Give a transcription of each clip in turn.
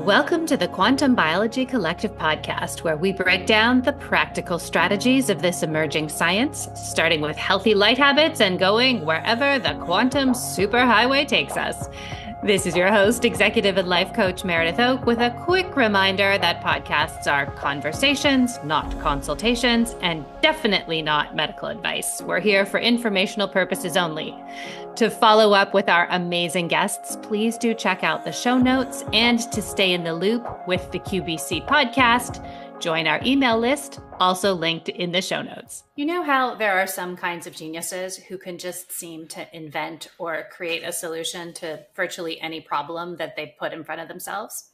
Welcome to the Quantum Biology Collective podcast, where we break down the practical strategies of this emerging science, starting with healthy light habits and going wherever the quantum superhighway takes us. This is your host, executive and life coach Meredith Oak, with a quick reminder that podcasts are conversations, not consultations, and definitely not medical advice. We're here for informational purposes only. To follow up with our amazing guests, please do check out the show notes, and to stay in the loop with the QBC podcast, join our email list, also linked in the show notes. You know how there are some kinds of geniuses who can just seem to invent or create a solution to virtually any problem that they put in front of themselves?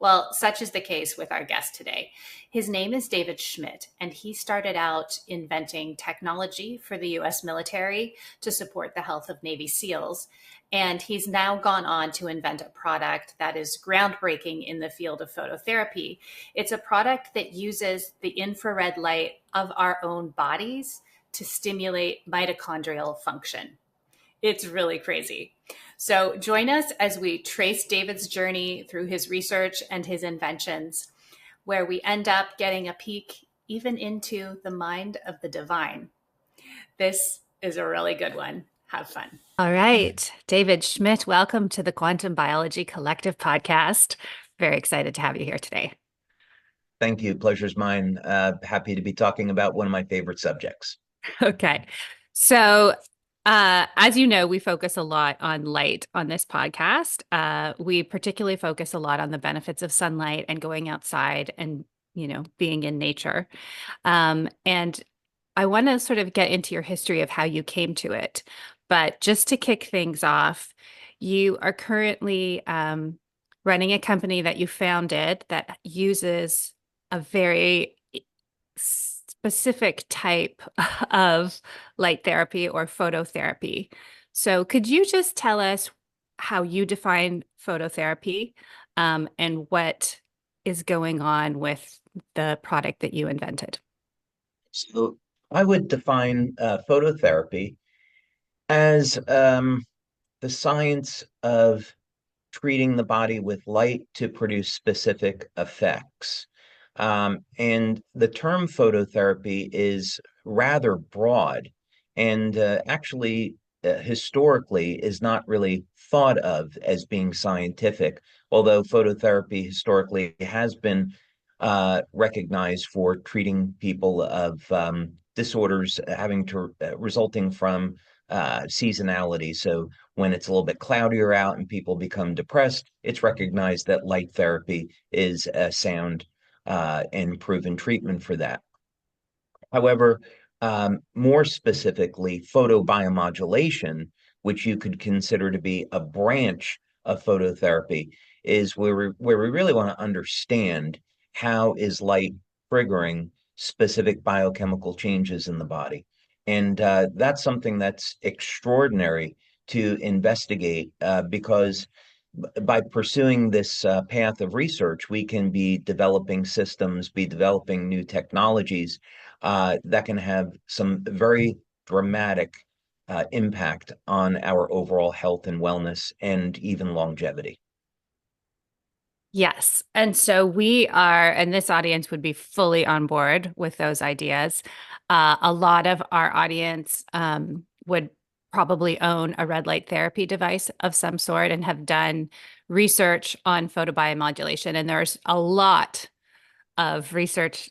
Well, such is the case with our guest today. His name is David Schmidt, and he started out inventing technology for the U.S. military to support the health of Navy SEALs. And he's now gone on to invent a product that is groundbreaking in the field of phototherapy. It's a product that uses the infrared light of our own bodies to stimulate mitochondrial function. It's really crazy. So join us as we trace David's journey through his research and his inventions, where we end up getting a peek even into the mind of the divine. This is a really good one. Have fun. All right. David Schmidt, welcome to the Quantum Biology Collective podcast. Very excited to have you here today. Thank you. Pleasure's mine. Happy to be talking about one of my favorite subjects. Okay. So as you know, we focus a lot on light on this podcast. We particularly focus a lot on the benefits of sunlight and going outside and, being in nature. And I want to sort of get into your history of how you came to it. But just to kick things off, you are currently running a company that you founded that uses a very specific type of light therapy or phototherapy. So could you just tell us how you define phototherapy and what is going on with the product that you invented? So I would define phototherapy as the science of treating the body with light to produce specific effects. And the term phototherapy is rather broad and actually historically is not really thought of as being scientific, although phototherapy historically has been recognized for treating people of disorders having to resulting from seasonality. So when it's a little bit cloudier out and people become depressed, it's recognized that light therapy is a sound and proven treatment for that. However, more specifically, photobiomodulation, which you could consider to be a branch of phototherapy, is where we really want to understand how is light triggering specific biochemical changes in the body. And that's something that's extraordinary to investigate because by pursuing this path of research, we can be developing systems, be developing new technologies that can have some very dramatic impact on our overall health and wellness and even longevity. Yes. And so we are, and this audience would be fully on board with those ideas. A lot of our audience would probably own a red light therapy device of some sort and have done research on photobiomodulation. And there's a lot of research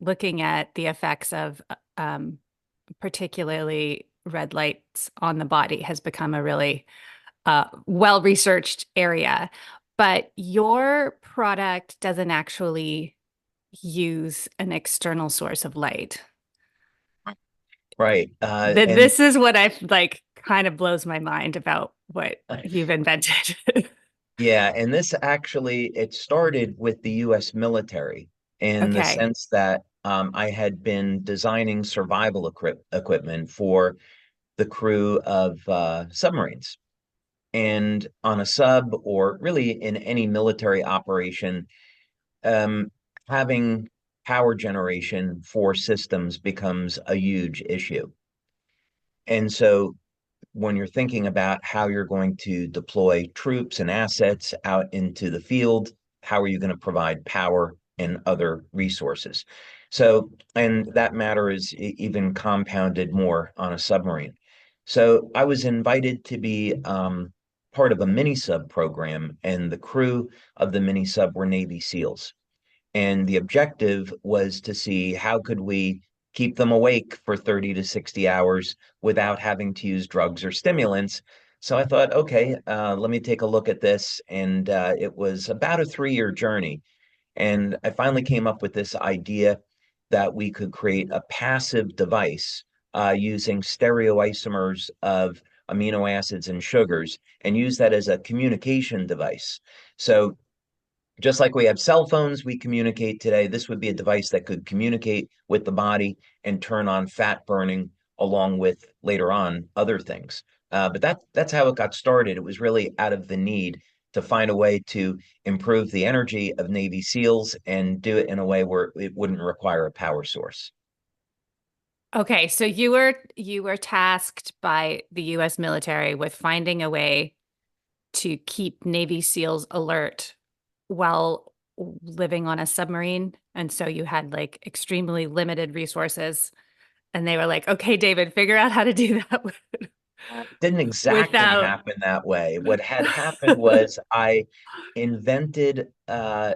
looking at the effects of particularly red lights on the body has become a really well-researched area. But your product doesn't actually use an external source of light. Right. This is what I like kind of blows my mind about what you've invented. Yeah, and this actually, it started with the U.S. military in the Okay. sense that I had been designing survival equipment for the crew of submarines. And on a sub or really in any military operation, um, having power generation for systems becomes a huge issue. And so when you're thinking about how you're going to deploy troops and assets out into the field, how are you going to provide power and other resources? So, and that matter is even compounded more on a submarine. So I was invited to be part of a mini sub program, and the crew of the mini sub were Navy SEALs. And the objective was to see how could we keep them awake for 30 to 60 hours without having to use drugs or stimulants. So I thought, okay, let me take a look at this. And it was about a 3 year journey. And I finally came up with this idea that we could create a passive device using stereoisomers of amino acids and sugars and use that as a communication device. So just like we have cell phones, we communicate today. This would be a device that could communicate with the body and turn on fat burning along with later on other things. But that's how it got started. It was really out of the need to find a way to improve the energy of Navy SEALs and do it in a way where it wouldn't require a power source. Okay, so you were tasked by the US military with finding a way to keep Navy SEALs alert while living on a submarine. And so you had like extremely limited resources. And they were like, okay, David, figure out how to do that It didn't exactly without. happen that way. What had happened was I invented a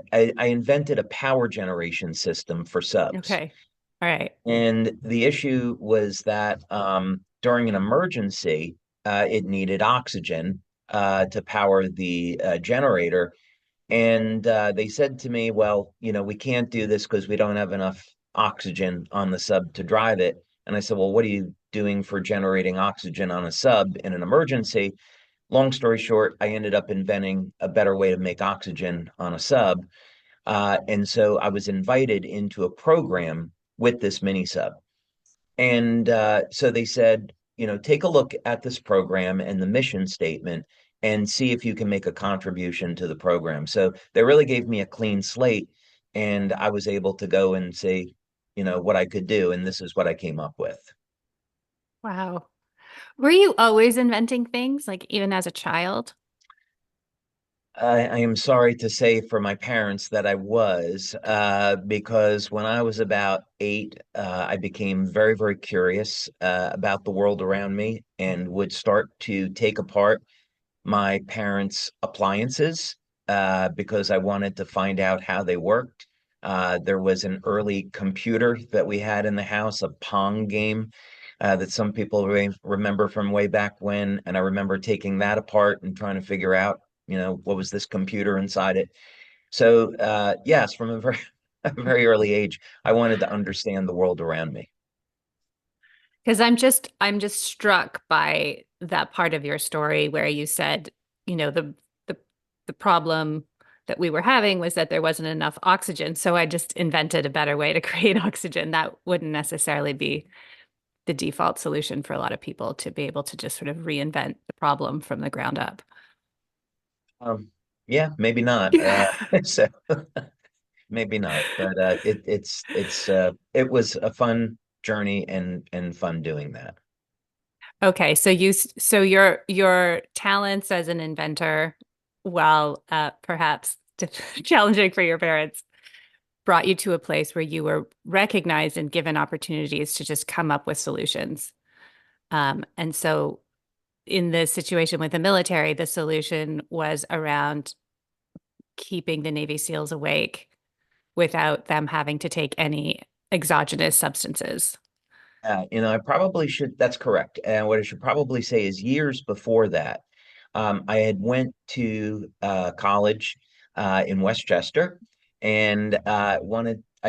power generation system for subs. Okay. All right. And the issue was that during an emergency, it needed oxygen to power the generator. And they said to me, well, we can't do this because we don't have enough oxygen on the sub to drive it. And I said, well, what are you doing for generating oxygen on a sub in an emergency? Long story short, I ended up inventing a better way to make oxygen on a sub. And so I was invited into a program with this mini sub. And so they said, take a look at this program and the mission statement and see if you can make a contribution to the program. So they really gave me a clean slate, and I was able to go and say, what I could do. And this is what I came up with. Wow. Were you always inventing things, like even as a child? I am sorry to say for my parents that I was, because when I was about 8, I became very, very curious about the world around me and would start to take apart my parents' appliances because I wanted to find out how they worked. There was an early computer that we had in the house, a Pong game that some people remember from way back when. And I remember taking that apart and trying to figure out, what was this computer inside it. So, yes, from a very, a very early age, I wanted to understand the world around me. Because I'm just struck by that part of your story where you said, the the problem that we were having was that there wasn't enough oxygen. So I just invented a better way to create oxygen. That wouldn't necessarily be the default solution for a lot of people to be able to just sort of reinvent the problem from the ground up. Um, yeah, maybe not. So maybe not, but it was a fun journey and fun doing that. Okay, so your talents as an inventor, while perhaps challenging for your parents, brought you to a place where you were recognized and given opportunities to just come up with solutions. And so in the situation with the military, the solution was around keeping the Navy SEALs awake without them having to take any exogenous substances. I probably should, that's correct. And what I should probably say is years before that, I had went to college in Westchester and I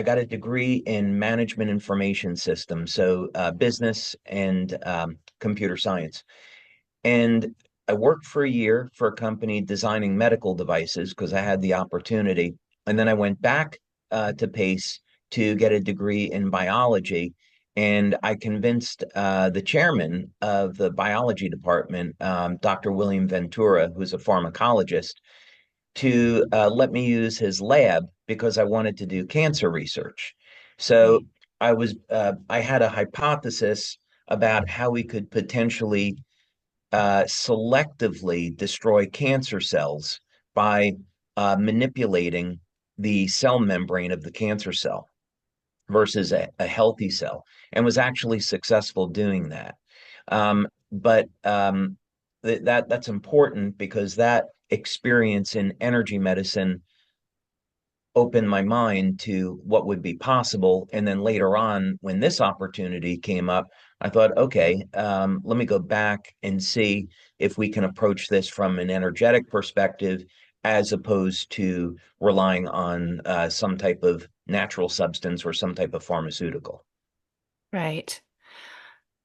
got a degree in management information systems, so business and computer science. And I worked for a year for a company designing medical devices because I had the opportunity. And then I went back to Pace to get a degree in biology. And I convinced the chairman of the biology department, Dr. William Ventura, who's a pharmacologist, to let me use his lab because I wanted to do cancer research. So Right. I had a hypothesis about how we could potentially selectively destroy cancer cells by manipulating the cell membrane of the cancer cell versus a healthy cell, and was actually successful doing that. But that's important because that experience in energy medicine opened my mind to what would be possible. And then later on, when this opportunity came up, I thought, okay, let me go back and see if we can approach this from an energetic perspective as opposed to relying on some type of natural substance or some type of pharmaceutical. Right.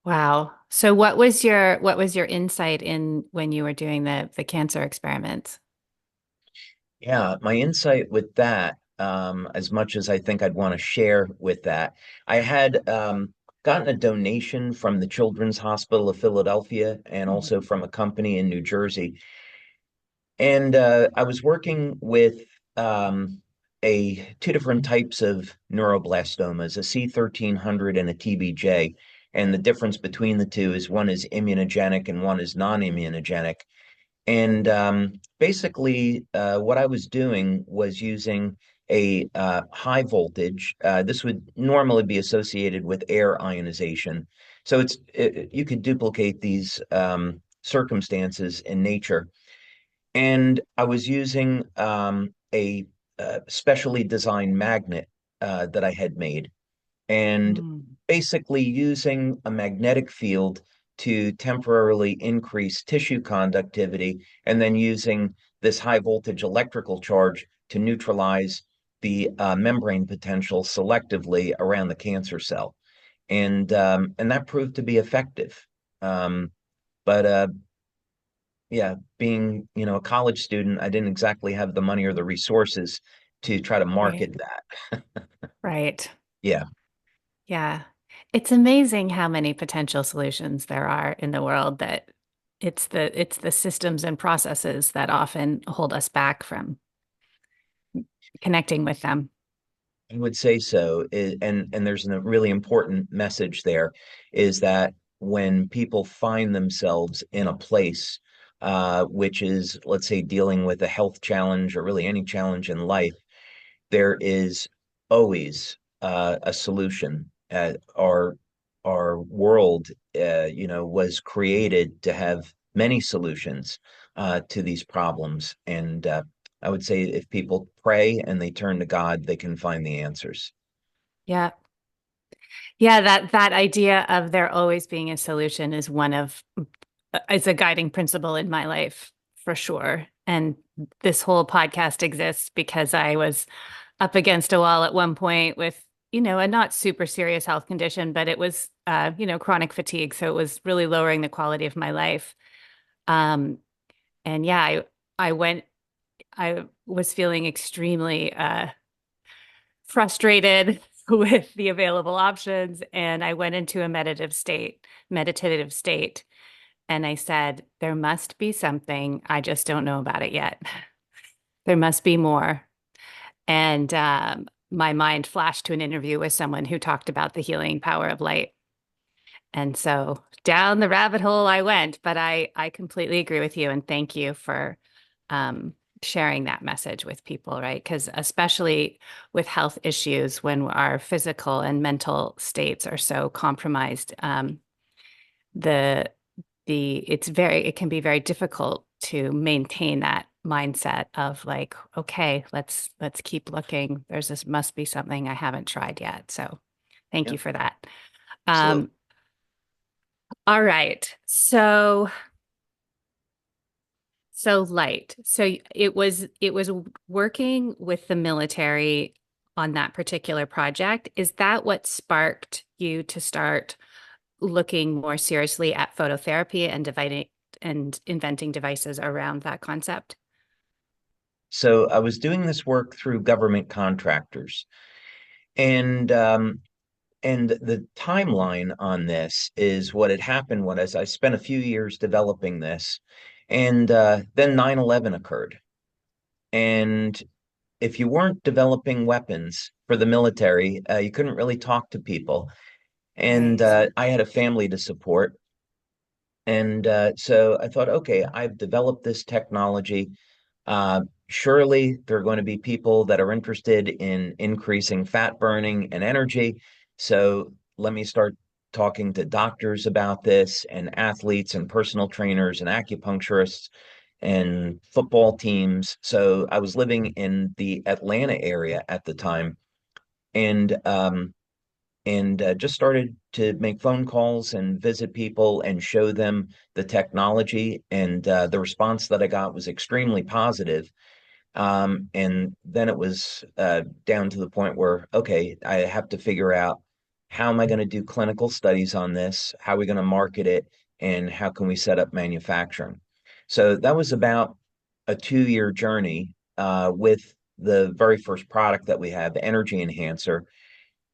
Wow. So what was your insight in when you were doing the cancer experiments? Yeah, my insight with that, as much as I think I'd want to share with that, I had gotten a donation from the Children's Hospital of Philadelphia and Mhm. also from a company in New Jersey. And I was working with a two different types of neuroblastomas, a C1300 and a TBJ. And the difference between the two is one is immunogenic and one is non-immunogenic. And basically, what I was doing was using a high voltage. This would normally be associated with air ionization. So you could duplicate these circumstances in nature. And I was using a specially designed magnet that I had made, and Mm. basically using a magnetic field to temporarily increase tissue conductivity, and then using this high voltage electrical charge to neutralize the membrane potential selectively around the cancer cell. And that proved to be effective. Um, but yeah, being, a college student, I didn't exactly have the money or the resources to try to Right. market that. Right. Yeah. Yeah. It's amazing how many potential solutions there are in the world that it's the systems and processes that often hold us back from connecting with them. I would say so. And there's a really important message there is that when people find themselves in a place which is, let's say, dealing with a health challenge or really any challenge in life, there is always a solution. Our world, was created to have many solutions to these problems, and I would say if people pray and they turn to God, they can find the answers. Yeah. Yeah, that idea of there always being a solution is is a guiding principle in my life for sure. And this whole podcast exists because I was up against a wall at one point with, a not super serious health condition, but it was, chronic fatigue. So it was really lowering the quality of my life. Um, and yeah, I was feeling extremely frustrated with the available options, and I went into a meditative state, and I said, there must be something. I just don't know about it yet. There must be more. And my mind flashed to an interview with someone who talked about the healing power of light. And so down the rabbit hole I went, but I completely agree with you and thank you for um, sharing that message with people, right? Because especially with health issues, when our physical and mental states are so compromised, the it can be very difficult to maintain that mindset of like, okay, let's keep looking. This must be something I haven't tried yet. So thank Yeah, you for that. absolutely. Um, all right. So light. So it was working with the military on that particular project. Is that what sparked you to start looking more seriously at phototherapy and dividing and inventing devices around that concept? So I was doing this work through government contractors, and the timeline on this is what had happened was I spent a few years developing this, and then 9/11 occurred. And if you weren't developing weapons for the military, you couldn't really talk to people. And Right. I had a family to support. And so I thought, okay, I've developed this technology. surely there are going to be people that are interested in increasing fat burning and energy. So let me start talking to doctors about this, and athletes and personal trainers and acupuncturists and football teams. So I was living in the Atlanta area at the time, and just started to make phone calls and visit people and show them the technology. And the response that I got was extremely positive. And then it was down to the point where, okay, I have to figure out, how am I going to do clinical studies on this? How are we going to market it? And how can we set up manufacturing? So that was about a 2-year journey with the very first product that we have, Energy Enhancer.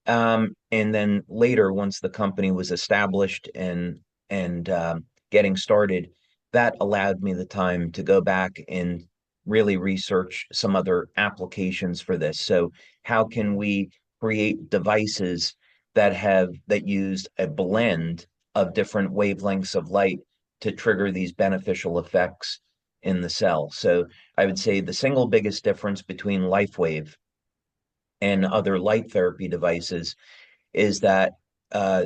And then later, once the company was established and getting started, that allowed me the time to go back and really research some other applications for this. So how can we create devices that use a blend of different wavelengths of light to trigger these beneficial effects in the cell? So I would say the single biggest difference between LifeWave and other light therapy devices is that uh,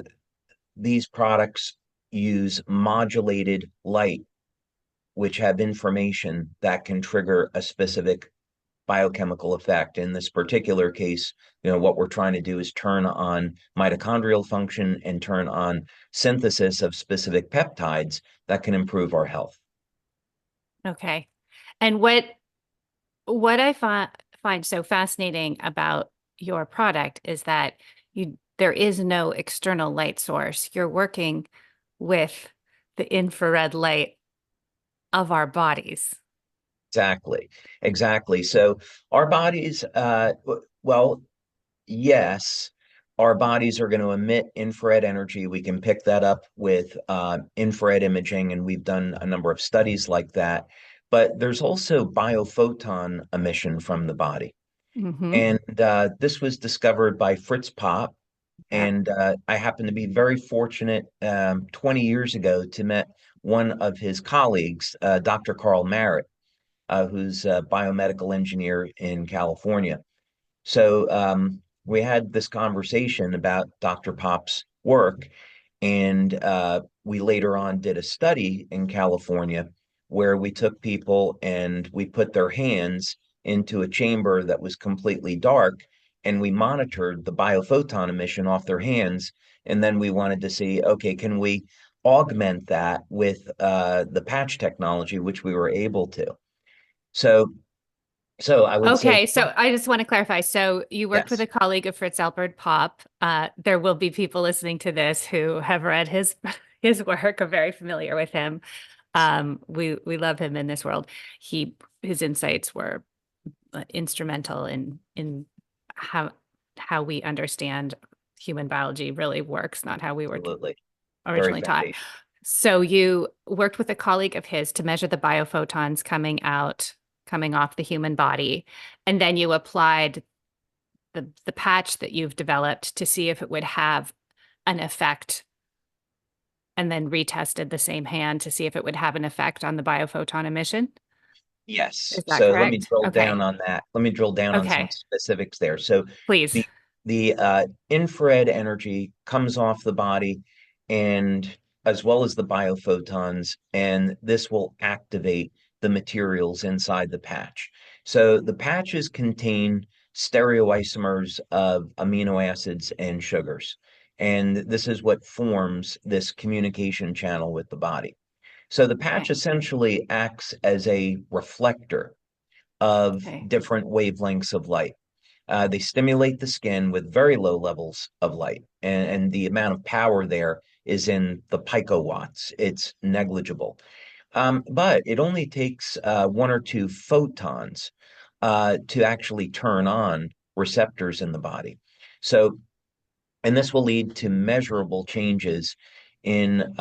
these products use modulated light, which have information that can trigger a specific biochemical effect. In this particular case, what we're trying to do is turn on mitochondrial function and turn on synthesis of specific peptides that can improve our health. Okay. And what I find so fascinating about your product is that there is no external light source. You're working with the infrared light of our bodies. Exactly. Exactly. So our bodies, well, yes, our bodies are going to emit infrared energy. We can pick that up with infrared imaging, and we've done a number of studies like that. But there's also biophoton emission from the body. Mm-hmm. And this was discovered by Fritz Popp. Yeah. And I happened to be very fortunate 20 years ago to met one of his colleagues, Dr. Carl Merritt, who's a biomedical engineer in California. So we had this conversation about Dr. Pop's work, and we later on did a study in California where we took people and we put their hands into a chamber that was completely dark, and we monitored the biophoton emission off their hands. And then we wanted to see, okay, can we augment that with the patch technology, which we were able to. So, so I would say, Okay, so I just want to clarify. So you worked with yes, a colleague of Fritz Albert Popp. There will be people listening to this who have read his his work, are very familiar with him. We love him in this world. His insights were instrumental in how how we understand human biology really works, not how we were absolutely. Very originally taught. foundational. So you worked with a colleague of his to measure the biophotons coming off the human body, and then you applied the patch that you've developed to see if it would have an effect, and then retested the same hand to see if it would have an effect on the biophoton emission. Yes. Is that So let me correct? drill down Okay. on that. Let me drill down on some Okay. specifics there. So Please. the the infrared energy comes off the body, and as well as the biophotons, and this will activate the materials inside the patch. So the patches contain stereoisomers of amino acids and sugars, and this is what forms this communication channel with the body. So the patch Okay. essentially acts as a reflector of Okay. different wavelengths of light. They stimulate the skin with very low levels of light, and the amount of power there is in the picowatts. It's negligible. But it only takes 1 or 2 photons to actually turn on receptors in the body. So and this will lead to measurable changes in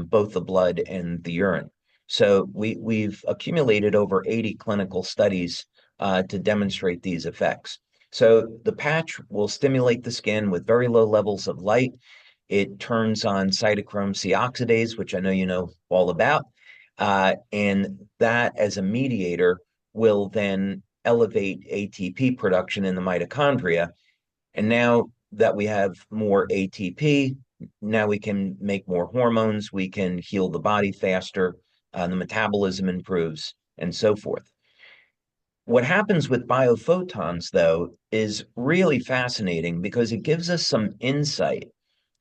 both the blood and the urine. So we've accumulated over 80 clinical studies to demonstrate these effects. So the patch will stimulate the skin with very low levels of light. It turns on cytochrome C oxidase, which I know you know all about, and that as a mediator will then elevate ATP production in the mitochondria. And now that we have more ATP, now we can make more hormones, we can heal the body faster, the metabolism improves, and so forth. What happens with biophotons, though, is really fascinating because it gives us some insight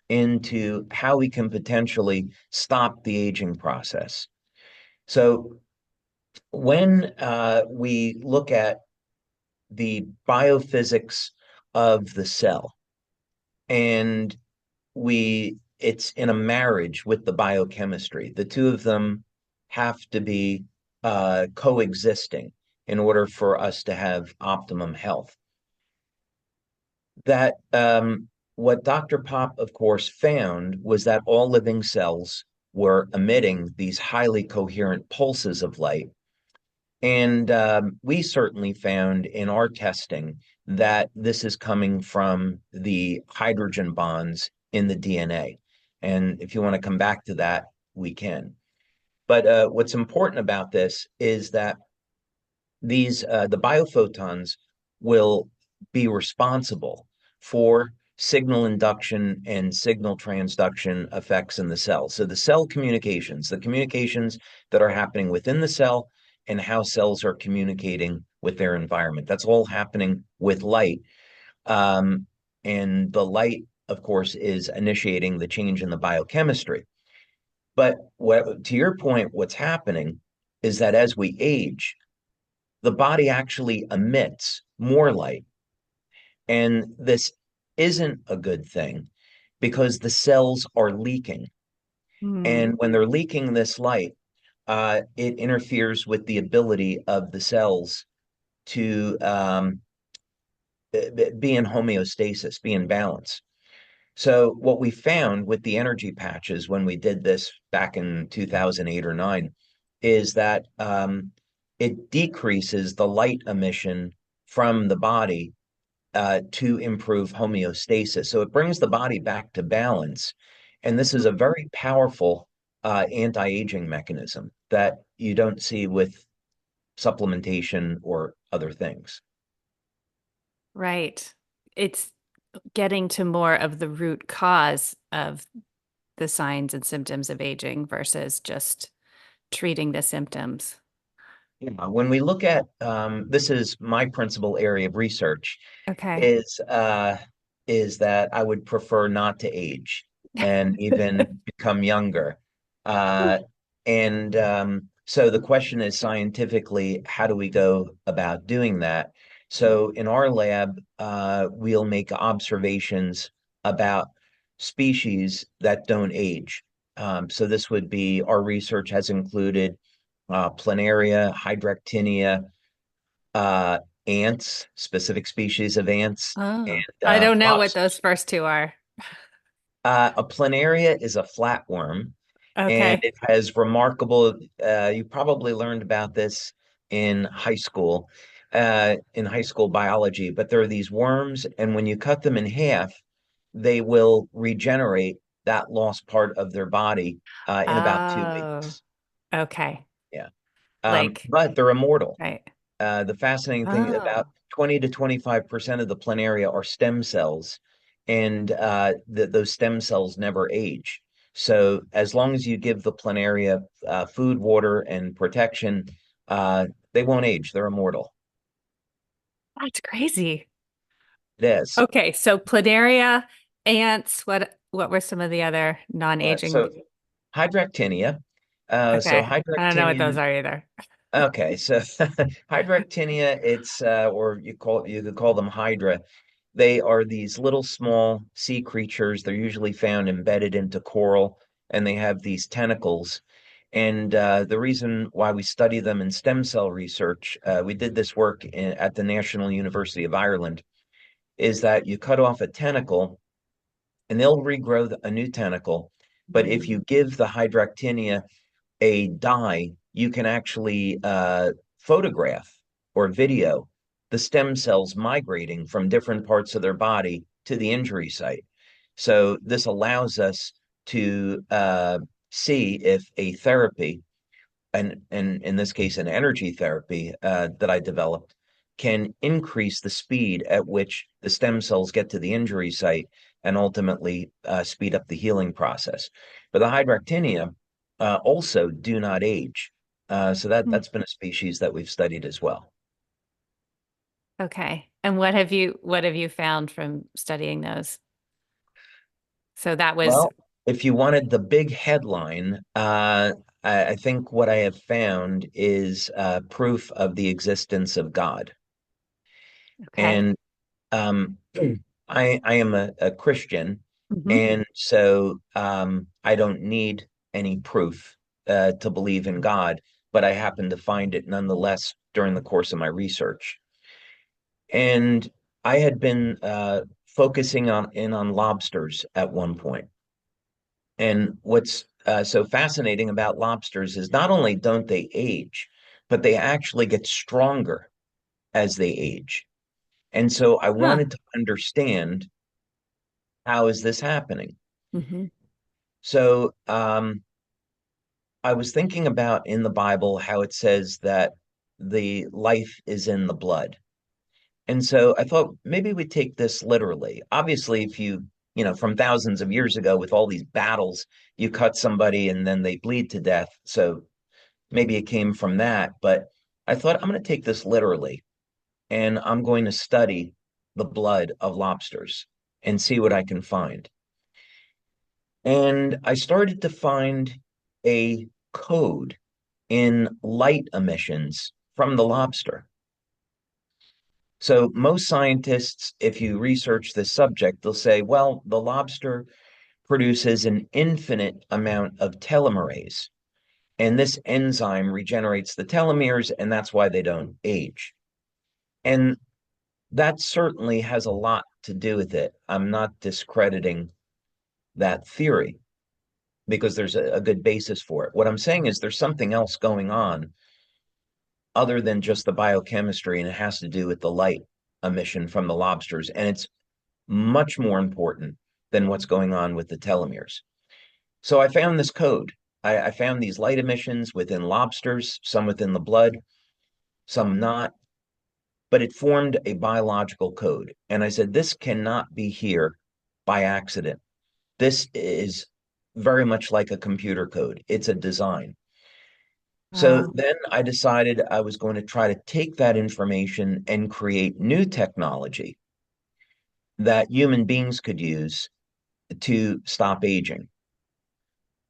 into how we can potentially stop the aging process. So, when we look at the biophysics of the cell, and it's in a marriage with the biochemistry. The two of them have to be coexisting in order for us to have optimum health. That what Dr. Pop, of course, found was that all living cells were emitting these highly coherent pulses of light. And we certainly found in our testing that this is coming from the hydrogen bonds in the DNA. And if you want to come back to that, we can. But what's important about this is that the biophotons will be responsible for signal induction and signal transduction effects in the cell. So the communications that are happening within the cell and how cells are communicating with their environment. That's all happening with light. And the light, of course, is initiating the change in the biochemistry. But to your point, what's happening is that as we age, the body actually emits more light. And this isn't a good thing because the cells are leaking. Mm. And when they're leaking this light, it interferes with the ability of the cells to be in homeostasis, be in balance. So, what we found with the energy patches when we did this back in 2008 or 9 is that it decreases the light emission from the body to improve homeostasis. So it brings the body back to balance. And this is a very powerful anti-aging mechanism that you don't see with supplementation or other things. Right. It's getting to more of the root cause of the signs and symptoms of aging versus just treating the symptoms. Yeah, when we look at this is my principal area of research Okay. is uh, is that I would prefer not to age and even become younger. Uh, and so the question is scientifically, how do we go about doing that? So in our lab, we'll make observations about species that don't age. So this would be our research has included planaria, hydractinia, uh, ants, specific species of ants, and Oh, I don't know what flops. those first two are. A planaria is a flatworm, and Okay. it has remarkable. You probably learned about this in high school biology. But there are these worms, and when you cut them in half, they will regenerate that lost part of their body in about two Oh, weeks. okay. Yeah, Like, but they're immortal. right. The fascinating thing about Oh, 20 to 25% of the planaria are stem cells, and those stem cells never age. So as long as you give the planaria food, water, and protection, they won't age. They're immortal. that's crazy. It is. Okay, so planaria, ants, what were some of the other non-aging? So Hydractinia. So Okay. I don't know what those Hydractinian. are either. Okay, so Hydractinia, or you could call them Hydra. They are these little small sea creatures. They're usually found embedded into coral, and they have these tentacles. And the reason why we study them in stem cell research, we did this work at the National University of Ireland, is that you cut off a tentacle and they'll regrow a new tentacle. But if you give the Hydractinia a dye, you can actually photograph or video the stem cells migrating from different parts of their body to the injury site. So this allows us to see if a therapy and in this case, an energy therapy that I developed can increase the speed at which the stem cells get to the injury site and ultimately speed up the healing process. But the hydractinia also do not age. So Hmm. that's been a species that we've studied as well. Okay. And what have you found from studying those? So that was, Well, if you wanted the big headline, I think what I have found is proof of the existence of God. okay. And um, I am a Christian, Hmm. and so I don't need any proof to believe in God, but I happen to find it nonetheless during the course of my research. And I had been focusing on lobsters at one point. And what's so fascinating about lobsters is not only don't they age, but they actually get stronger as they age. And so I Huh. wanted to understand, how is this happening? Hmm. So I was thinking about in the Bible how it says that the life is in the blood. And so I thought maybe we take this literally. Obviously, if from thousands of years ago with all these battles, you cut somebody and then they bleed to death. So maybe it came from that. But I thought I'm going to take this literally and I'm going to study the blood of lobsters and see what I can find. And I started to find a code in light emissions from the lobster. So most scientists, if you research this subject, they'll say, well, the lobster produces an infinite amount of telomerase, and this enzyme regenerates the telomeres, and that's why they don't age. And that certainly has a lot to do with it. I'm not discrediting that theory because there's a good basis for it. What I'm saying is there's something else going on other than just the biochemistry, and it has to do with the light emission from the lobsters. And it's much more important than what's going on with the telomeres. So I found this code. I found these light emissions within lobsters, some within the blood, some not, but it formed a biological code. And I said, this cannot be here by accident. This is very much like a computer code, it's a design. So Wow. then I decided I was going to try to take that information and create new technology that human beings could use to stop aging.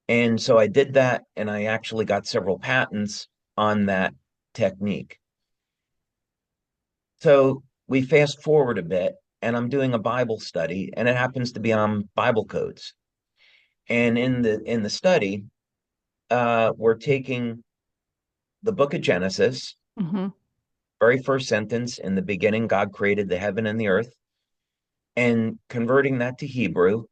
And so I did that, and I actually got several patents on that technique. So we fast forward a bit, and I'm doing a Bible study, and it happens to be on Bible codes. And in the study, we're taking the book of Genesis, Hmm. very first sentence, in the beginning, God created the heaven and the earth, and converting that to Hebrew,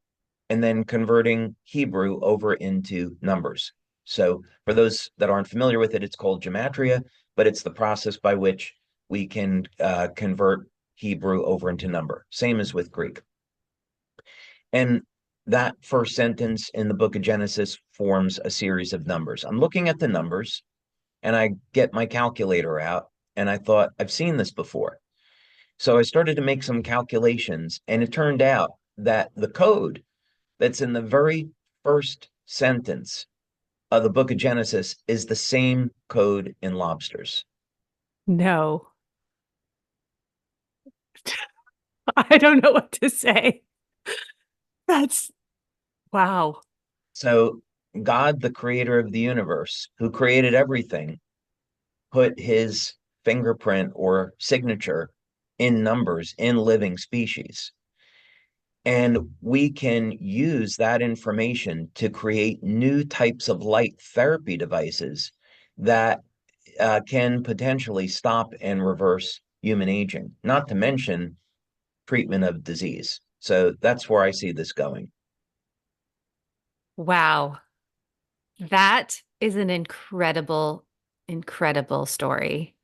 and then converting Hebrew over into numbers. So for those that aren't familiar with it, it's called gematria, but it's the process by which we can convert Hebrew over into number. Same as with Greek. And that first sentence in the book of Genesis forms a series of numbers. I'm looking at the numbers and I get my calculator out and I thought, I've seen this before. So I started to make some calculations, and it turned out that the code that's in the very first sentence of the book of Genesis is the same code in lobsters. No, I don't know what to say. That's wow. So God, the creator of the universe, who created everything, put his fingerprint or signature in numbers in living species. And we can use that information to create new types of light therapy devices that can potentially stop and reverse human aging, not to mention treatment of disease. So that's where I see this going. Wow. That is an incredible, incredible story.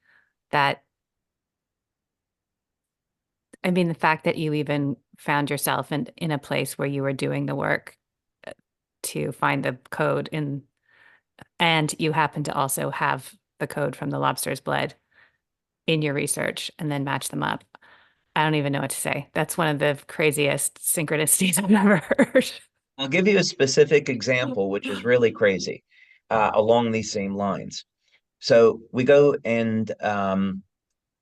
That, I mean, the fact that you even found yourself in a place where you were doing the work to find the code in and you happen to also have the code from the lobster's blood in your research and then match them up. I don't even know what to say. That's one of the craziest synchronicities I've ever heard. I'll give you a specific example, which is really crazy, along these same lines. So we go and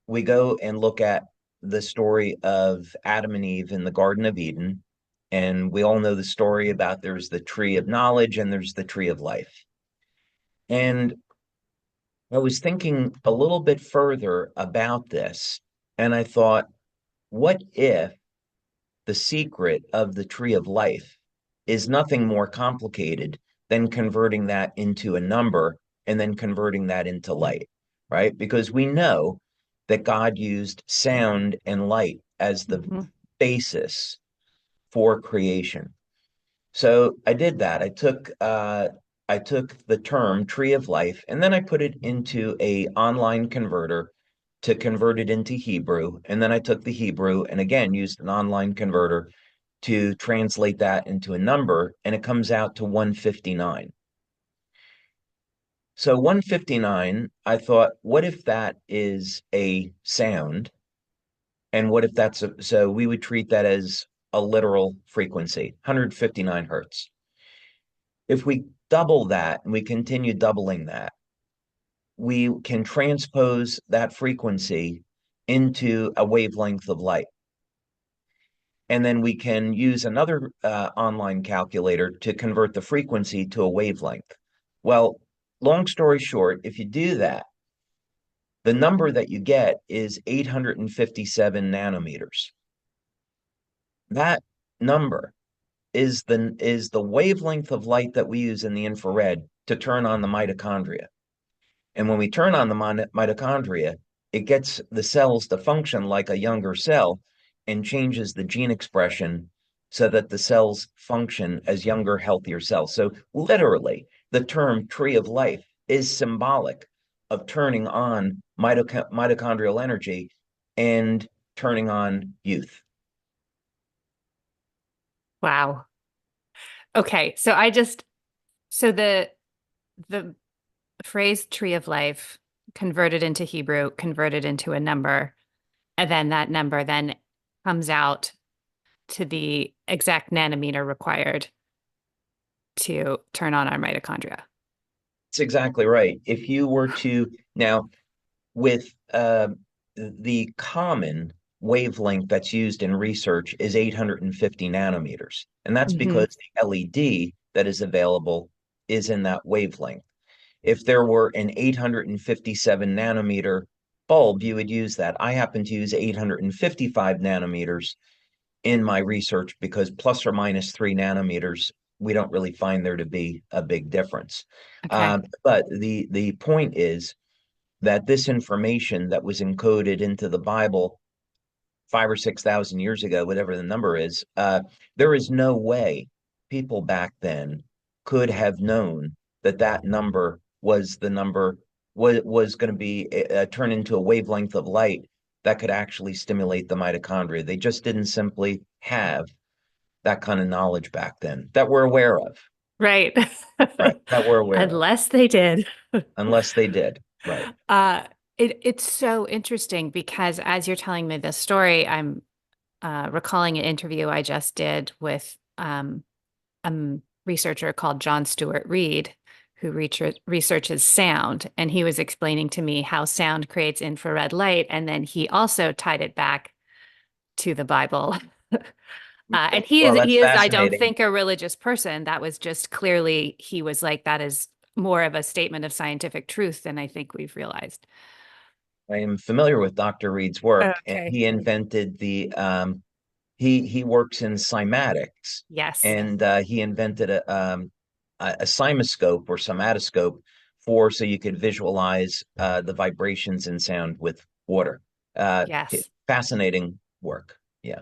look at the story of Adam and Eve in the Garden of Eden, and we all know the story about there's the tree of knowledge and there's the tree of life. And I was thinking a little bit further about this, and I thought, what if the secret of the tree of life is nothing more complicated than converting that into a number and then converting that into light, right? Because we know that God used sound and light as the Mhm. basis for creation. So I did that. I took the term tree of life and then I put it into a online converter to convert it into Hebrew. And then I took the Hebrew and again used an online converter to translate that into a number, and it comes out to 159. So 159, I thought, what if that is a sound? And what if so we would treat that as a literal frequency, 159 hertz. If we double that and we continue doubling that, we can transpose that frequency into a wavelength of light. And then we can use another online calculator to convert the frequency to a wavelength. Well, long story short, if you do that, the number that you get is 857 nanometers. That number is the wavelength of light that we use in the infrared to turn on the mitochondria. And when we turn on the mitochondria, it gets the cells to function like a younger cell and changes the gene expression so that the cells function as younger, healthier cells. So, literally, the term tree of life is symbolic of turning on mitochondrial energy and turning on youth. Wow. Okay, so I just so the phrase tree of life converted into Hebrew, converted into a number, and then that number then comes out to the exact nanometer required to turn on our mitochondria. That's exactly right. If you were to now, with the common wavelength that's used in research is 850 nanometers. And that's Hmm. because the LED that is available is in that wavelength. If there were an 857 nanometer bulb, you would use that. I happen to use 855 nanometers in my research because plus or minus 3 nanometers, we don't really find there to be a big difference. Okay. But the point is that this information that was encoded into the Bible 5 or 6 thousand years ago, whatever the number is, there is no way people back then could have known that that number was the number was going to be turned into a wavelength of light that could actually stimulate the mitochondria. They just didn't simply have that kind of knowledge back then that we're aware of, Right. right? That we're aware of, Unless they did. unless they did, right? Uh, it's so interesting because as you're telling me this story, I'm recalling an interview I just did with a researcher called John Stewart Reed, who researches sound. And he was explaining to me how sound creates infrared light. And then he also tied it back to the Bible. And Well, that's he is, I don't fascinating. think, a religious person. That was just clearly, he was like, that is more of a statement of scientific truth than I think we've realized. I am familiar with Dr. Reed's work, and Okay. he invented the he works in cymatics, Yes. and he invented a cymoscope or somatoscope for so you could visualize the vibrations in sound with water. Yes. Fascinating work. Yeah,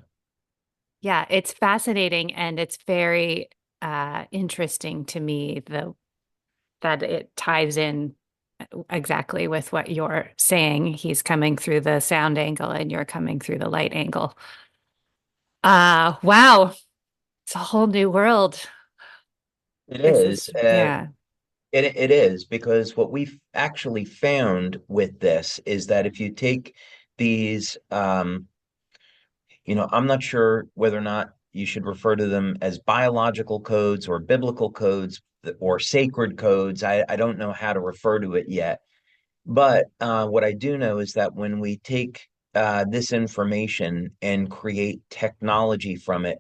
Yeah, it's fascinating and it's very interesting to me that it ties in exactly with what you're saying. He's coming through the sound angle and you're coming through the light angle. Wow, it's a whole new world. it This is. is, yeah. It is because what we've actually found with this is that if you take these, I'm not sure whether or not you should refer to them as biological codes or biblical codes or sacred codes. I don't know how to refer to it yet. But what I do know is that when we take this information and create technology from it,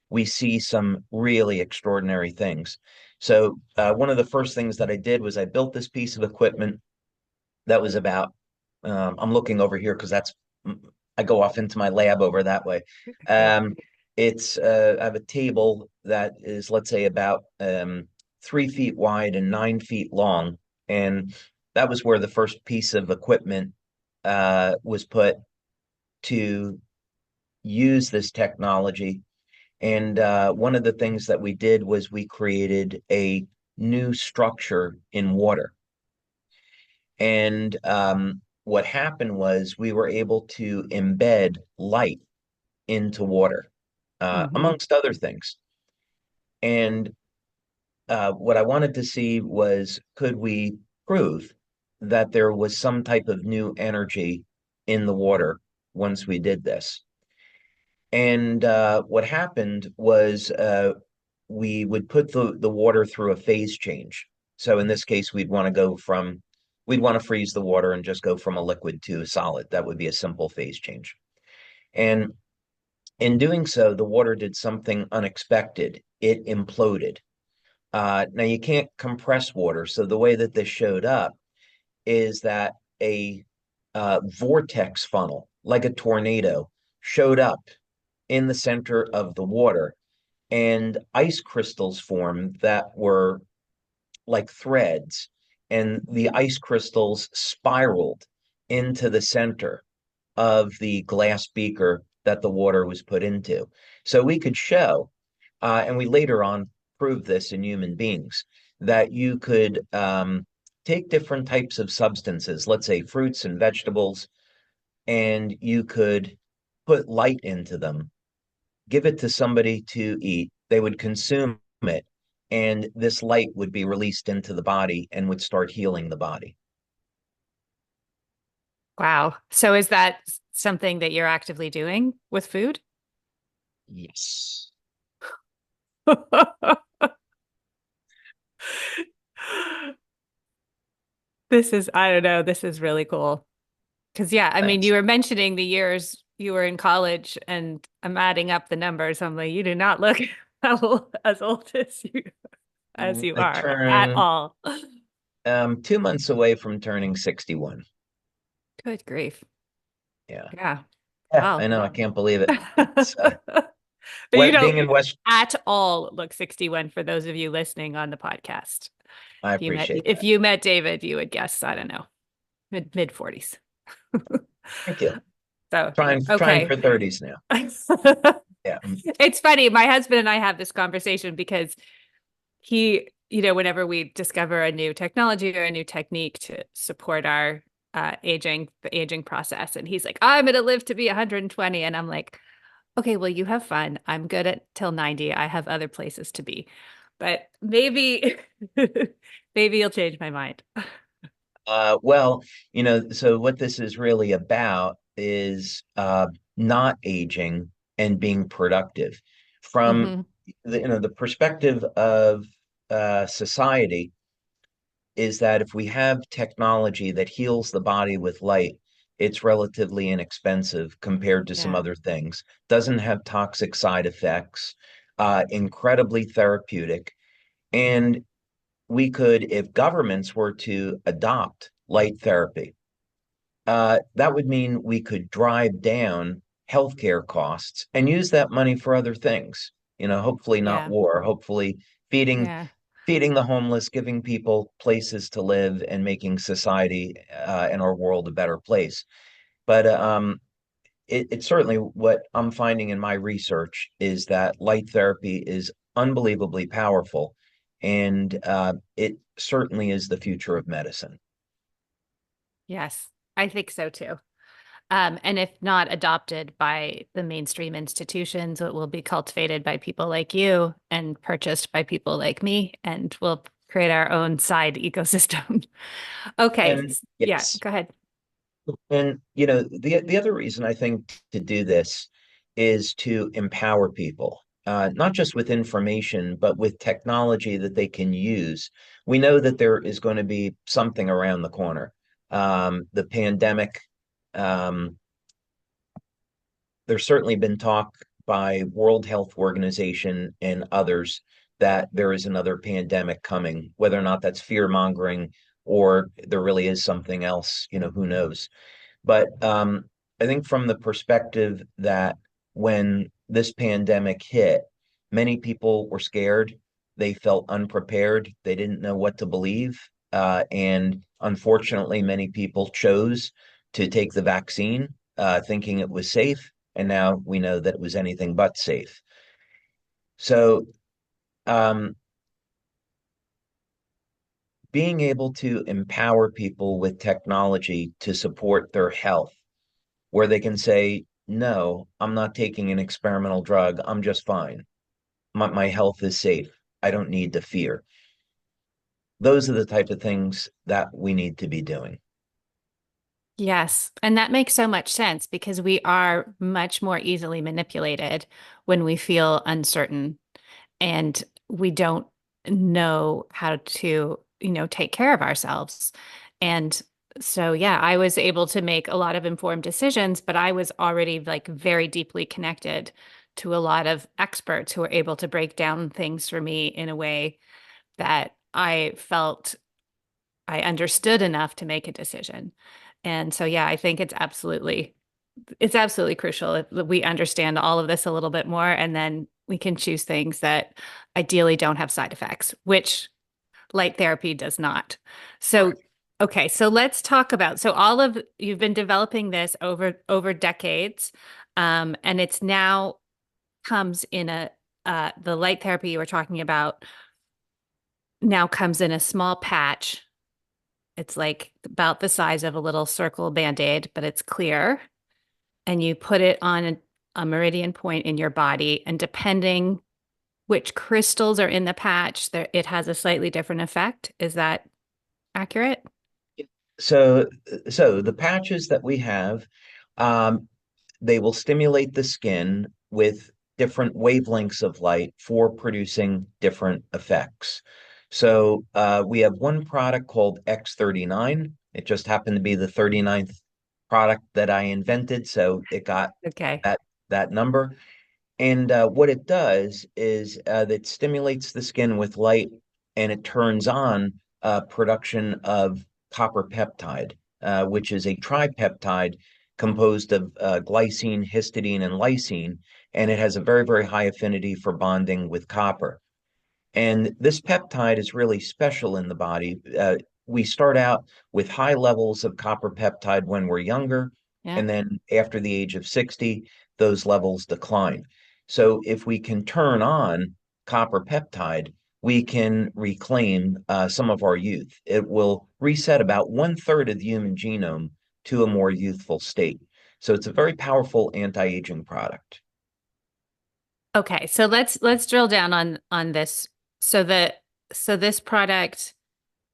we see some really extraordinary things. So one of the first things that I did was I built this piece of equipment that was about, I'm looking over here because I go off into my lab over that way. Great. Um, I have a table that is, let's say, about 3 feet wide and 9 feet long. And that was where the first piece of equipment was put to use this technology. And one of the things that we did was we created a new structure in water. And what happened was we were able to embed light into water, Hmm. amongst other things. And what I wanted to see was could we prove that there was some type of new energy in the water once we did this? And what happened was we would put the water through a phase change. So in this case, we'd want to freeze the water and just go from a liquid to a solid. That would be a simple phase change. And in doing so, the water did something unexpected. It imploded. Now you can't compress water. So the way that this showed up is that a vortex funnel, like a tornado, showed up in the center of the water, and ice crystals formed that were like threads, and the ice crystals spiraled into the center of the glass beaker that the water was put into. So we could show, and we later on proved this in human beings, that you could take different types of substances, let's say fruits and vegetables, and you could put light into them, give it to somebody to eat, they would consume it, and this light would be released into the body and would start healing the body. Wow. So is that something that you're actively doing with food? Yes. I don't know, this is really cool. Because, yeah, I mean, Thanks. you were mentioning the years you were in college, and I'm adding up the numbers. I'm like, you do not look as old as you I are at turn all. 2 months away from turning 61. Good grief. Yeah. Yeah. Yeah, I Well, know. I can't believe it. It's but you being don't in West. at all look 61 for those of you listening on the podcast. I If appreciate if that. you met David, you would guess, I don't know, mid 40s. Thank you. So, Trying okay. for 30s now. Yeah. It's funny. My husband and I have this conversation because whenever we discover a new technology or a new technique to support our the aging process, and he's like, I'm going to live to be 120. And I'm like, okay, well, you have fun. I'm good at till 90. I have other places to be. But maybe, maybe you'll change my mind. Well, so what this is really about is not aging and being productive. From Hmm. the perspective of society, is that if we have technology that heals the body with light, it's relatively inexpensive compared to some Yeah. other things, doesn't have toxic side effects, incredibly therapeutic. And we could, if governments were to adopt light therapy, that would mean we could drive down healthcare costs and use that money for other things. Hopefully not Yeah. war, hopefully feeding Yeah. feeding the homeless, giving people places to live, and making society and our world a better place. But it's certainly what I'm finding in my research is that light therapy is unbelievably powerful, and it certainly is the future of medicine. Yes. I think so too. And if not adopted by the mainstream institutions, it will be cultivated by people like you and purchased by people like me, and will create our own side ecosystem. Okay. And Yeah, yes, go ahead. and the other reason I think to do this is to empower people, not just with information, but with technology that they can use. We know that there is going to be something around the corner. The pandemic, um, there's certainly been talk by World Health Organization and others that there is another pandemic coming, whether or not that's fear mongering or there really is something else, who knows. But I think from the perspective that when this pandemic hit, many people were scared. They felt unprepared. They didn't know what to believe. And unfortunately, many people chose to take the vaccine, thinking it was safe. And now we know that it was anything but safe. So, um, being able to empower people with technology to support their health where they can say, no, I'm not taking an experimental drug. I'm just fine. My health is safe. I don't need to fear. Those are the type of things that we need to be doing. Yes. And that makes so much sense because we are much more easily manipulated when we feel uncertain and we don't know how to, take care of ourselves. And so, yeah, I was able to make a lot of informed decisions, but I was already like very deeply connected to a lot of experts who were able to break down things for me in a way that I felt I understood enough to make a decision. And so, yeah, I think it's absolutely crucial that we understand all of this a little bit more, and then we can choose things that ideally don't have side effects, which light therapy does not. So, Correct. okay, so let's talk about so all of you've been developing this over decades, and it's now comes in a the light therapy you were talking about now comes in a small patch. It's like about the size of a little circle band-aid, but it's clear. And you put it on a meridian point in your body. And depending which crystals are in the patch, there, it has a slightly different effect. Is that accurate? So, so the patches that we have, um, they will stimulate the skin with different wavelengths of light for producing different effects. So we have one product called X39. It just happened to be the 39th product that I invented, so it got Okay. that number. And what it does is that stimulates the skin with light and it turns on production of copper peptide, which is a tripeptide composed of glycine, histidine, and lysine. And it has a very, very high affinity for bonding with copper. And this peptide is really special in the body. We start out with high levels of copper peptide when we're younger, Yeah. and then after the age of 60, those levels decline. So if we can turn on copper peptide, we can reclaim some of our youth. It will reset about one-third of the human genome to a more youthful state. So it's a very powerful anti-aging product. Okay. So let's drill down on this. So the so this product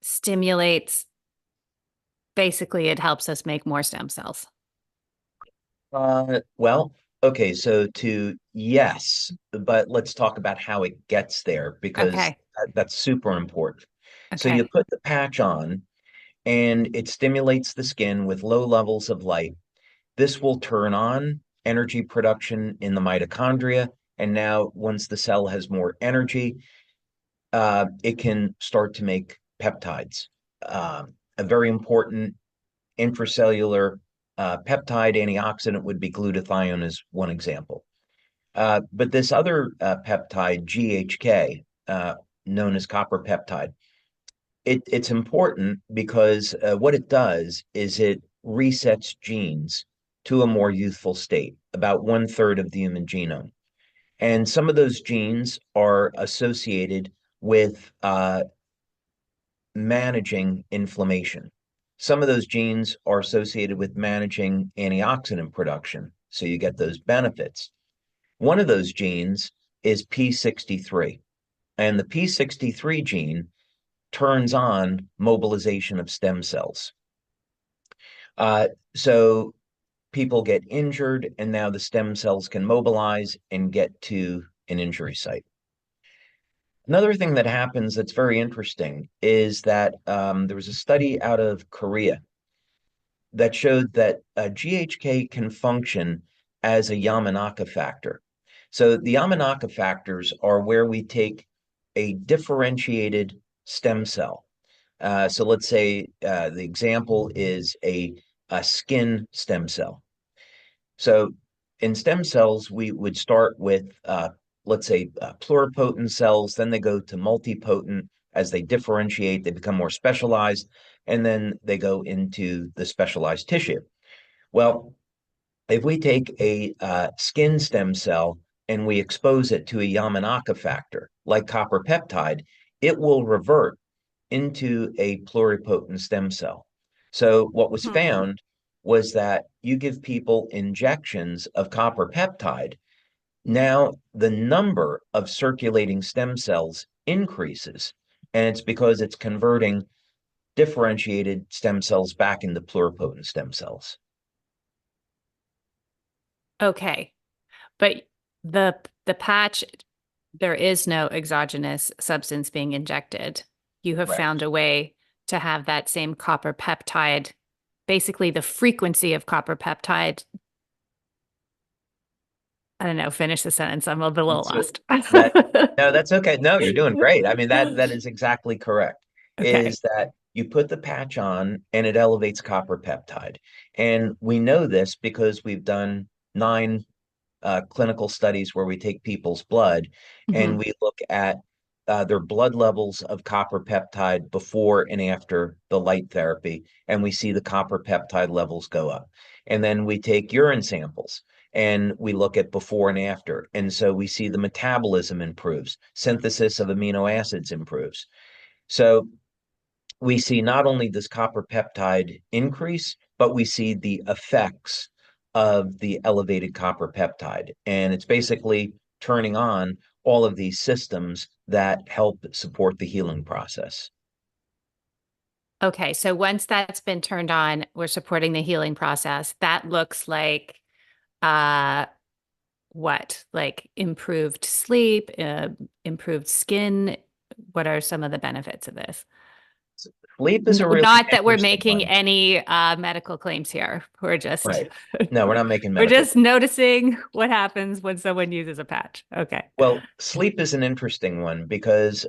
stimulates basically it helps us make more stem cells. Well, okay, so to yes, but let's talk about how it gets there because Okay. that's super important. So you Okay. put the patch on and it stimulates the skin with low levels of light. This will turn on energy production in the mitochondria. And now, once the cell has more energy, it can start to make peptides. A very important intracellular peptide antioxidant would be glutathione as one example. But this other peptide, GHK, known as copper peptide, it's important because what it does is it resets genes to a more youthful state, about one-third of the human genome. And some of those genes are associated with managing inflammation. Some of those genes are associated with managing antioxidant production, so you get those benefits. One of those genes is P63, and the P63 gene turns on mobilization of stem cells. So people get injured, and now the stem cells can mobilize and get to an injury site. Another thing that happens that's very interesting is that there was a study out of Korea that showed that GHK can function as a Yamanaka factor. So the Yamanaka factors are where we take a differentiated stem cell. So let's say the example is a skin stem cell. So in stem cells, we would start with, let's say, pluripotent cells, then they go to multipotent. As they differentiate, they become more specialized, and then they go into the specialized tissue. Well, if we take a skin stem cell and we expose it to a Yamanaka factor, like copper peptide, it will revert into a pluripotent stem cell. So what was Hmm. found was that you give people injections of copper peptide, now the number of circulating stem cells increases, and it's because it's converting differentiated stem cells back into pluripotent stem cells. Okay. But the the patch, there is no exogenous substance being injected. You have found Correct. a way to have that same copper peptide, basically the frequency of copper peptide. I don't know, finish the sentence. I'm a little So lost. that no, that's okay. No, you're doing great. I mean, that is exactly correct. Okay. Is that you put the patch on and it elevates copper peptide. And we know this because we've done 9 clinical studies where we take people's blood and Hmm. we look at their blood levels of copper peptide before and after the light therapy, and we see the copper peptide levels go up. And then we take urine samples and we look at before and after. And so we see the metabolism improves, synthesis of amino acids improves. So we see not only does copper peptide increase, but we see the effects of the elevated copper peptide. And it's basically turning on all of these systems that help support the healing process. Okay, so once that's been turned on, we're supporting the healing process. That looks like uh what? Like improved sleep, improved skin. What are some of the benefits of this? Sleep is a really Not that we're interesting making one. any medical claims here. We're just Right. No, we're not making we're medical. just noticing what happens when someone uses a patch. Okay. Well, sleep is an interesting one because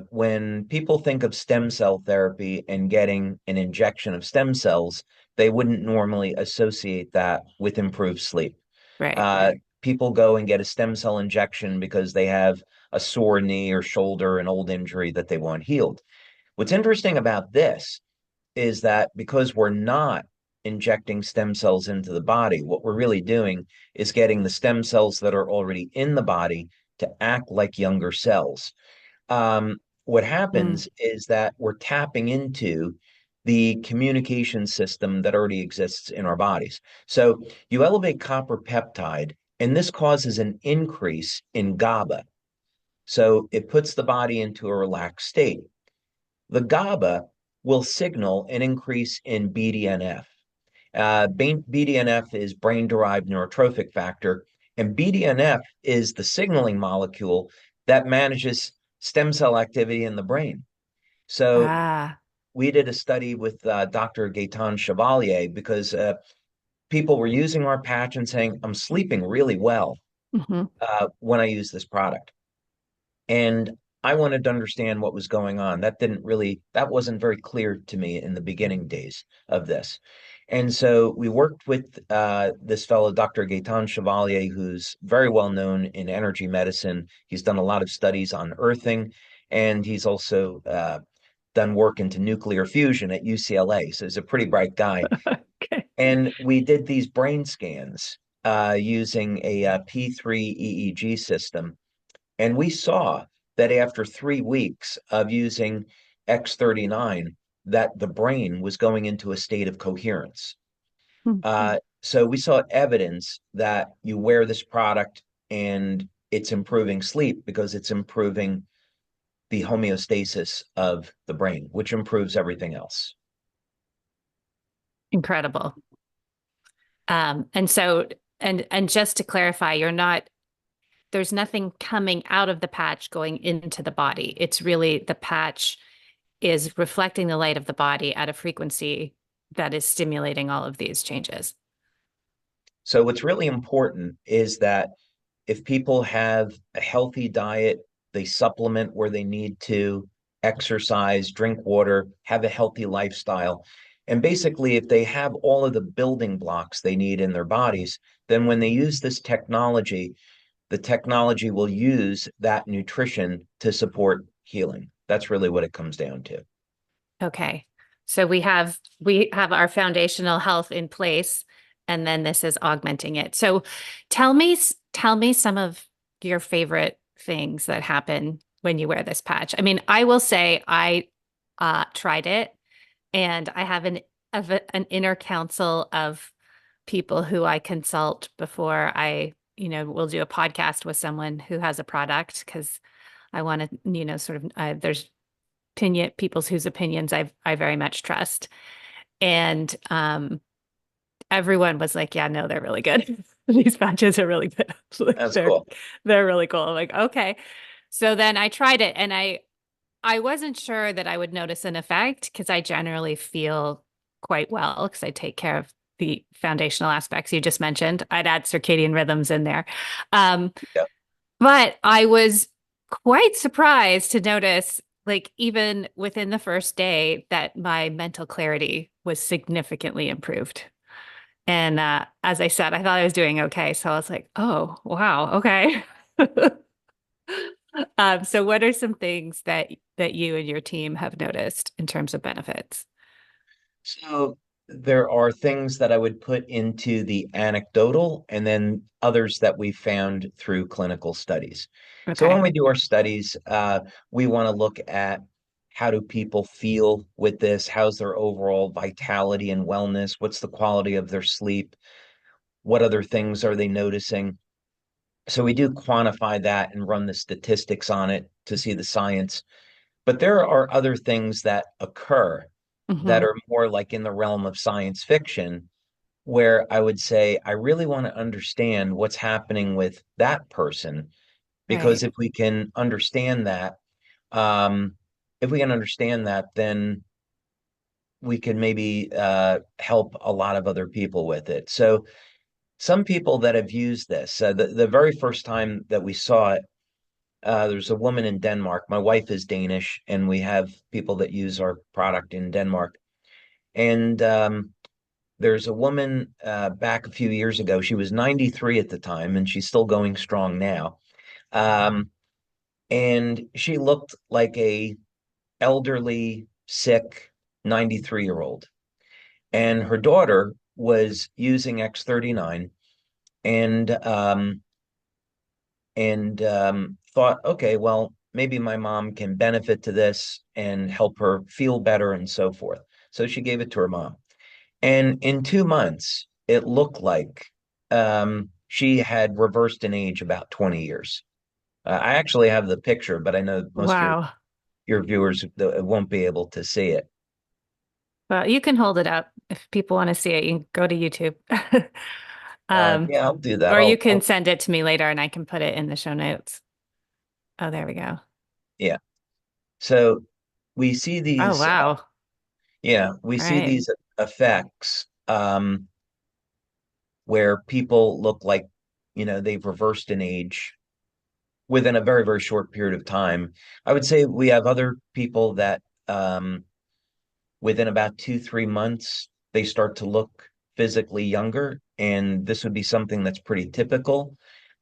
when people think of stem cell therapy and getting an injection of stem cells, they wouldn't normally associate that with improved sleep. Right. Uh, People go and get a stem cell injection because they have a sore knee or shoulder, an old injury that they want healed. What's interesting about this is that because we're not injecting stem cells into the body, what we're really doing is getting the stem cells that are already in the body to act like younger cells. What Mm. happens is that we're tapping into the communication system that already exists in our bodies. So you elevate copper peptide, and this causes an increase in GABA. So it puts the body into a relaxed state. The GABA will signal an increase in BDNF. BDNF is brain derived neurotrophic factor, and BDNF is the signaling molecule that manages stem cell activity in the brain. So Ah. we did a study with Dr. Gaetan Chevalier because people were using our patch and saying, I'm sleeping really well Hmm. when I use this product. And I wanted to understand what was going on. That wasn't very clear to me in the beginning days of this. And so we worked with this fellow, Dr. Gaetan Chevalier, who's very well known in energy medicine. He's done a lot of studies on earthing, and he's also done work into nuclear fusion at UCLA. So he's a pretty bright guy. Okay. And we did these brain scans using a P3 EEG system, and we saw that after 3 weeks of using X39, that the brain was going into a state of coherence. Mhm. So we saw evidence that you wear this product and it's improving sleep because it's improving the homeostasis of the brain, which improves everything else. Incredible. And so, and just to clarify, there's nothing coming out of the patch going into the body. It's really the patch is reflecting the light of the body at a frequency that is stimulating all of these changes. So what's really important is that if people have a healthy diet, they supplement where they need to, exercise, drink water, have a healthy lifestyle. And basically, if they have all of the building blocks they need in their bodies, then when they use this technology, the technology will use that nutrition to support healing. That's really what it comes down to. Okay. So we have our foundational health in place, and then this is augmenting it. So tell me some of your favorite things that happen when you wear this patch. I mean, I will say I tried it, and I have an inner council of people who I consult before I, will do a podcast with someone who has a product because I want to, sort of there's people's whose opinions I very much trust. And everyone was like, yeah, no, they're really good. These patches are really good. Like, That's cool. they're really cool. I'm like, okay. So then I tried it, and I wasn't sure that I would notice an effect because I generally feel quite well because I take care of the foundational aspects you just mentioned. I'd add circadian rhythms in there. Um, Yeah. but I was quite surprised to notice, like, even within the first day, that my mental clarity was significantly improved. And as I said, I thought I was doing okay. So I was like, oh, wow, okay. So what are some things that you and your team have noticed in terms of benefits? So there are things that I would put into the anecdotal and then others that we found through clinical studies. So when Okay. we do our studies, we want to look at how do people feel with this? How's their overall vitality and wellness? What's the quality of their sleep? What other things are they noticing? So we do quantify that and run the statistics on it to see the science. But there are other things that occur that Hmm. are more like in the realm of science fiction, where I would say, I really want to understand what's happening with that person, because Right. um, if we can understand that, then we can maybe help a lot of other people with it. So some people that have used this, the very first time that we saw it, there's a woman in Denmark. My wife is Danish, and we have people that use our product in Denmark. And there's a woman back a few years ago. She was 93 at the time, and she's still going strong now. Um, and she looked like a elderly, sick 93-year-old. And her daughter was using X39 and thought, okay, well, maybe my mom can benefit to this and help her feel better and so forth. So she gave it to her mom. And in 2 months, it looked like she had reversed in age about 20 years. I actually have the picture, but I know most of Wow. your viewers won't be able to see it. Well, you can hold it up if people want to see it. You can go to YouTube. Um, Yeah, I'll do that. or you can send it to me later and I can put it in the show notes. Oh, there we go. Yeah. So we see Oh, these, wow. yeah, we All see right. these effects where people look like, they've reversed in age within a very, very short period of time. I would say we have other people that within about 2, 3 months, they start to look physically younger. And this would be something that's pretty typical.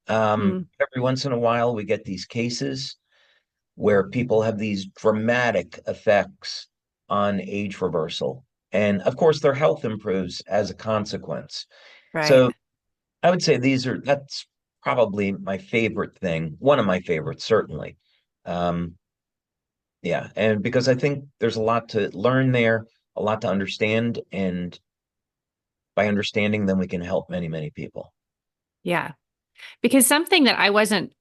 Hmm. Every once in a while, we get these cases where people have these dramatic effects on age reversal. And of course, their health improves as a consequence. Right. So I would say that's probably my favorite thing, one of my favorites, certainly. Um, yeah, and because I think there's a lot to learn there, a lot to understand, and by understanding them, we can help many, many people. Yeah. Because something that I wasn't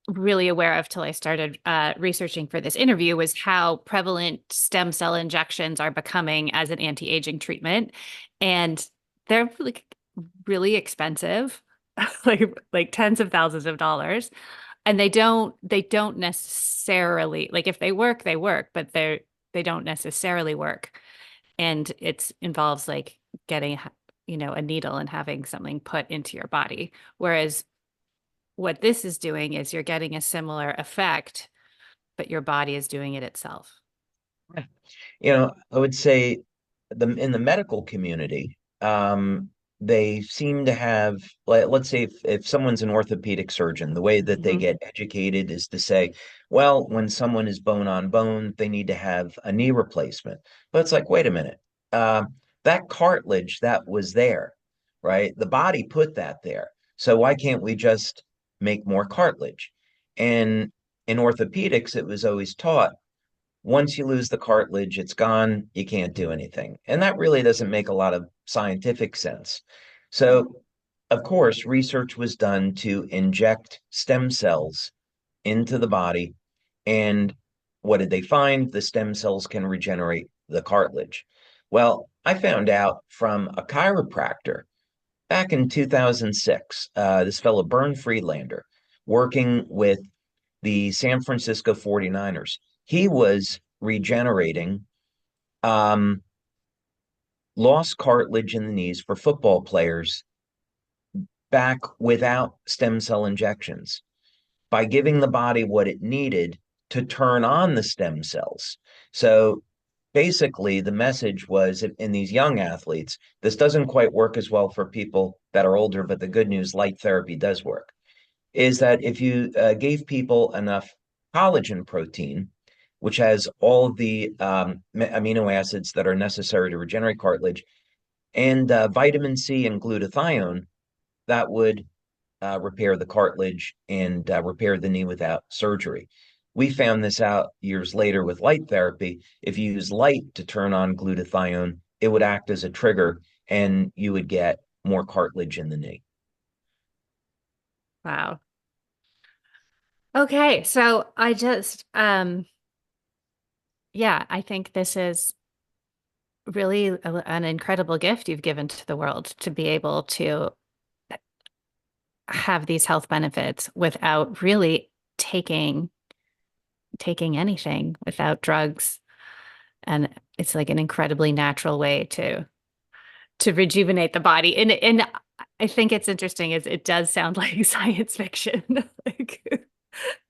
really aware of till I started researching for this interview was how prevalent stem cell injections are becoming as an anti-aging treatment. And they're really expensive, like tens of thousands of dollars. And they don't necessarily like if they work, they work, but they don't necessarily work. And it involves like getting, a needle and having something put into your body. Whereas what this is doing is you're getting a similar effect, but your body is doing it itself. I would say in the medical community, they seem to have, like, let's say if someone's an orthopedic surgeon, the way that they Hmm. get educated is to say, well, when someone is bone on bone, they need to have a knee replacement. But it's like, wait a minute, uh, that cartilage that was there, right? The body put that there. So why can't we just make more cartilage? And in orthopedics, it was always taught once you lose the cartilage, it's gone. You can't do anything. And that really doesn't make a lot of scientific sense. So, of course, research was done to inject stem cells into the body. And what did they find? The stem cells can regenerate the cartilage. Well, I found out from a chiropractor back in 2006, this fellow, Bern Friedlander, working with the San Francisco 49ers. He was regenerating um, lost cartilage in the knees for football players back without stem cell injections by giving the body what it needed to turn on the stem cells. So basically, the message was in these young athletes, this doesn't quite work as well for people that are older, but the good news, light therapy does work. Is that if you gave people enough collagen protein, which has all of the amino acids that are necessary to regenerate cartilage, and vitamin C and glutathione, that would repair the cartilage and repair the knee without surgery. We found this out years later with light therapy. If you use light to turn on glutathione, it would act as a trigger and you would get more cartilage in the knee. Wow. Okay, so yeah, I think this is really an incredible gift you've given to the world to be able to have these health benefits without really taking taking anything, without drugs. And it's like an incredibly natural way to rejuvenate the body. And I think it's interesting is it does sound like science fiction. Like,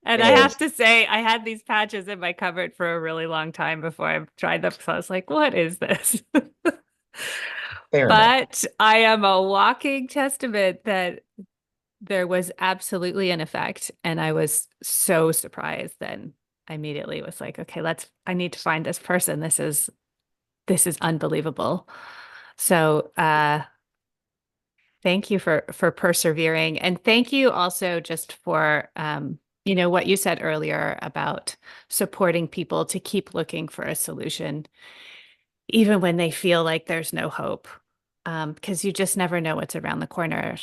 and It I have is. to say, I had these patches in my cupboard for a really long time before I tried them. So I was like, what is this? Fair enough. But I am a walking testament that there was absolutely an effect. And I was so surprised then. I immediately was like, okay, I need to find this person. This is unbelievable. So thank you for persevering. And thank you also just for what you said earlier about supporting people to keep looking for a solution, even when they feel like there's no hope. Because you just never know what's around the corner,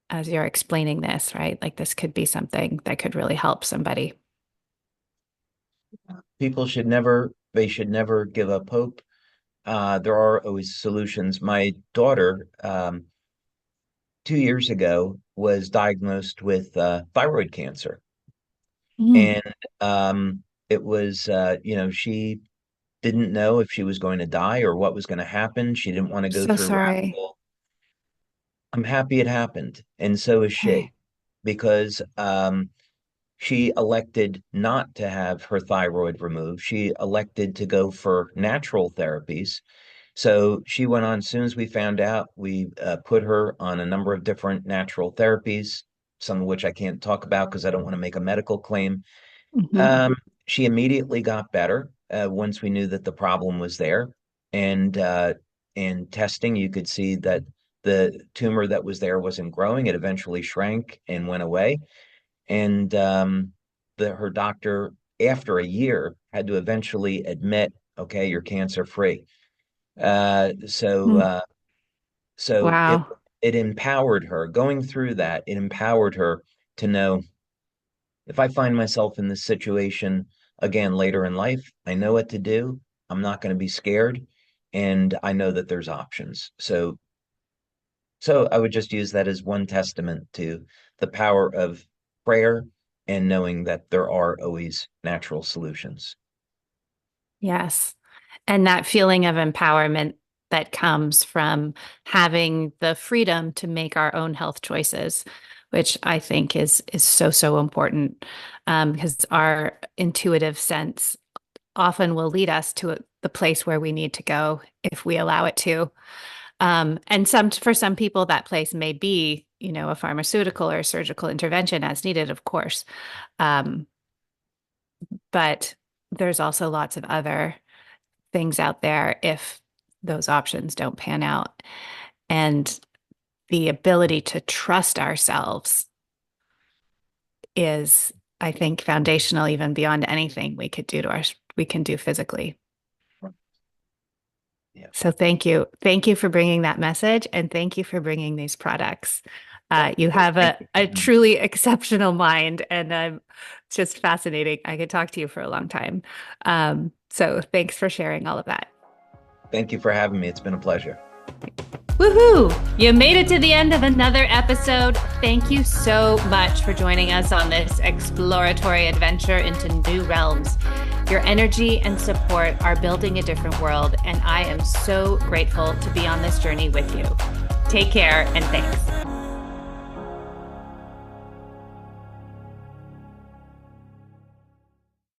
as you're explaining this, right? Like this could be something that could really help somebody. They should never give up hope. There are always solutions. My daughter, 2 years ago, was diagnosed with thyroid cancer. Mm. And it was, she didn't know if she was going to die or what was going to happen. She didn't want to go So through sorry. radical. I'm happy it happened. And so is she, Okay. because she elected not to have her thyroid removed. She elected to go for natural therapies. So she went on, as soon as we found out, we put her on a number of different natural therapies, some of which I can't talk about because I don't want to make a medical claim. Hmm. Um, she immediately got better once we knew that the problem was there. And in testing, you could see that the tumor that was there wasn't growing. It eventually shrank and went away. And her doctor, after a year, had to eventually admit, okay, you're cancer free. Uh, so Mm. uh, so Wow. it empowered her. Going through that, it empowered her to know if I find myself in this situation again later in life, I know what to do. I'm not going to be scared, and I know that there's options. So I would just use that as one testament to the power of prayer and knowing that there are always natural solutions. Yes. And that feeling of empowerment that comes from having the freedom to make our own health choices, which I think is so, so important, because our intuitive sense often will lead us to the place where we need to go if we allow it to. And for some people, that place may be, a pharmaceutical or a surgical intervention as needed, of course. Um, but there's also lots of other things out there if those options don't pan out. And the ability to trust ourselves is, I think, foundational even beyond anything we can do physically. Yeah. So thank you. Thank you for bringing that message, and thank you for bringing these products. You have a truly exceptional mind, and it's just fascinating. I could talk to you for a long time. So thanks for sharing all of that. Thank you for having me. It's been a pleasure. Woohoo! You made it to the end of another episode. Thank you so much for joining us on this exploratory adventure into new realms. Your energy and support are building a different world, and I am so grateful to be on this journey with you. Take care, and thanks.